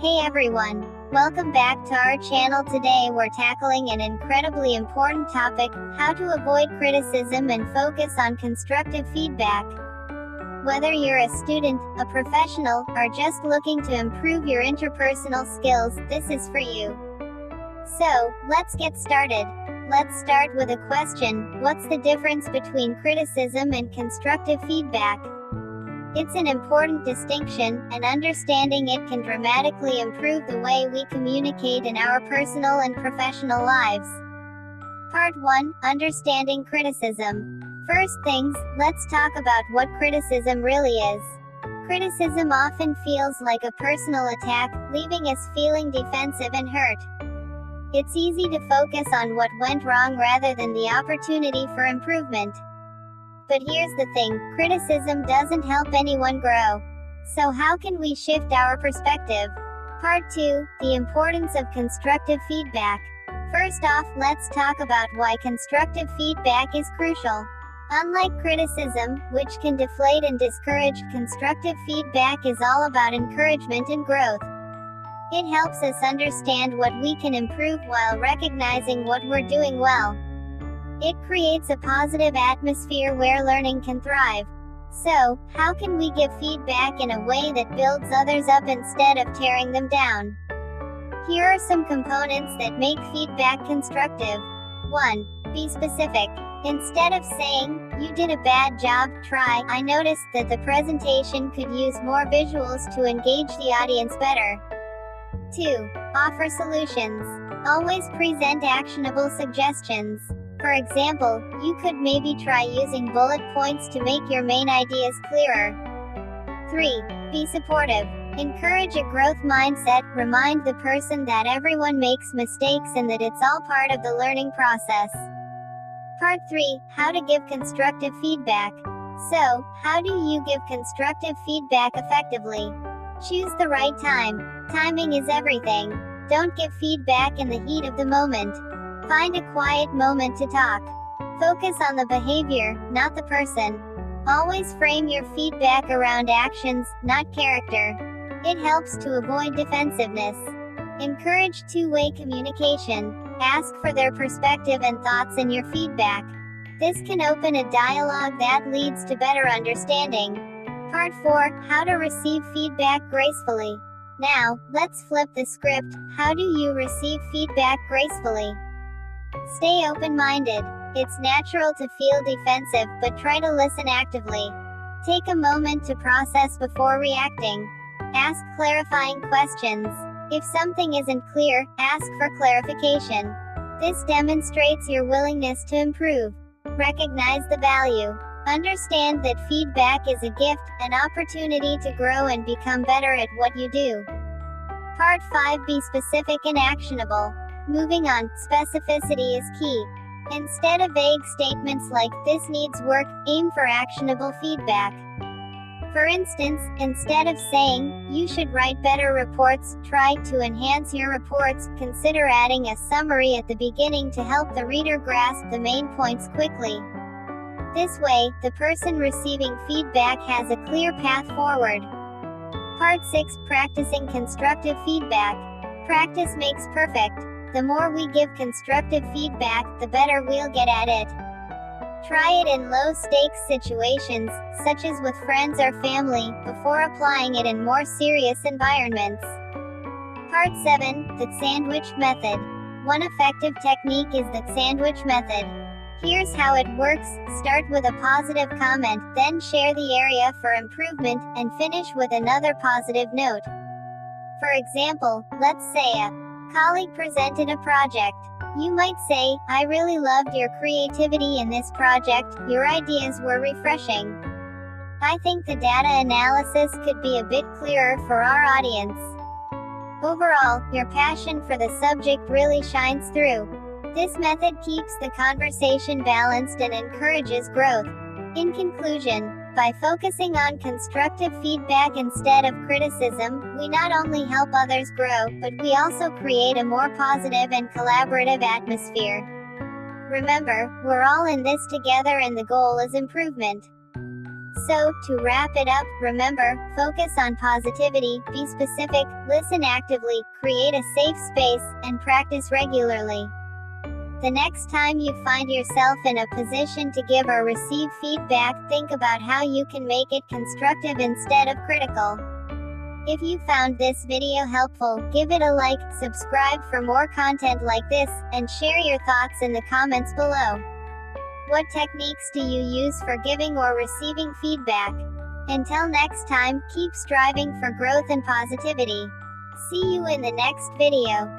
Hey everyone! Welcome back to our channel. Today we're tackling an incredibly important topic, how to avoid criticism and focus on constructive feedback. Whether you're a student, a professional, or just looking to improve your interpersonal skills, this is for you. So, let's get started. Let's start with a question: what's the difference between criticism and constructive feedback? It's an important distinction, and understanding it can dramatically improve the way we communicate in our personal and professional lives. Part 1: Understanding criticism. First things, let's talk about what criticism really is. Criticism often feels like a personal attack, leaving us feeling defensive and hurt. It's easy to focus on what went wrong rather than the opportunity for improvement. But here's the thing, criticism doesn't help anyone grow. So how can we shift our perspective? Part 2: The importance of constructive feedback. First off, let's talk about why constructive feedback is crucial. Unlike criticism, which can deflate and discourage, constructive feedback is all about encouragement and growth. It helps us understand what we can improve while recognizing what we're doing well. It creates a positive atmosphere where learning can thrive. So, how can we give feedback in a way that builds others up instead of tearing them down? Here are some components that make feedback constructive. 1. Be specific. Instead of saying, "You did a bad job," try, "I noticed that the presentation could use more visuals to engage the audience better." 2. Offer solutions. Always present actionable suggestions. For example, you could maybe try using bullet points to make your main ideas clearer. 3. Be supportive. Encourage a growth mindset, remind the person that everyone makes mistakes and that it's all part of the learning process. Part 3: How to give constructive feedback. So, how do you give constructive feedback effectively? Choose the right time. Timing is everything. Don't give feedback in the heat of the moment. Find a quiet moment to talk. Focus on the behavior, not the person. Always frame your feedback around actions, not character. It helps to avoid defensiveness. Encourage two-way communication. Ask for their perspective and thoughts in your feedback. This can open a dialogue that leads to better understanding. Part 4: How to receive feedback gracefully. Now, let's flip the script. How do you receive feedback gracefully? Stay open-minded. It's natural to feel defensive, but try to listen actively. Take a moment to process before reacting. Ask clarifying questions. If something isn't clear, ask for clarification. This demonstrates your willingness to improve. Recognize the value. Understand that feedback is a gift, an opportunity to grow and become better at what you do. Part 5: Be specific and actionable. Moving on, specificity is key. Instead of vague statements like, "This needs work," aim for actionable feedback. For instance, instead of saying, "You should write better reports," try, "To enhance your reports, consider adding a summary at the beginning to help the reader grasp the main points quickly." This way, the person receiving feedback has a clear path forward. Part 6: Practicing constructive feedback. Practice makes perfect. The more we give constructive feedback, the better we'll get at it. Try it in low-stakes situations, such as with friends or family, before applying it in more serious environments. Part 7: The sandwich method. One effective technique is the sandwich method. Here's how it works: start with a positive comment, then share the area for improvement, and finish with another positive note. For example, let's say a colleague presented a project. You might say, "I really loved your creativity in this project, your ideas were refreshing. I think the data analysis could be a bit clearer for our audience." Overall, your passion for the subject really shines through. This method keeps the conversation balanced and encourages growth. In conclusion, by focusing on constructive feedback instead of criticism, we not only help others grow, but we also create a more positive and collaborative atmosphere. Remember, we're all in this together and the goal is improvement. So, to wrap it up, remember, focus on positivity, be specific, listen actively, create a safe space, and practice regularly. The next time you find yourself in a position to give or receive feedback, think about how you can make it constructive instead of critical. If you found this video helpful, give it a like, subscribe for more content like this, and share your thoughts in the comments below. What techniques do you use for giving or receiving feedback? Until next time, keep striving for growth and positivity. See you in the next video.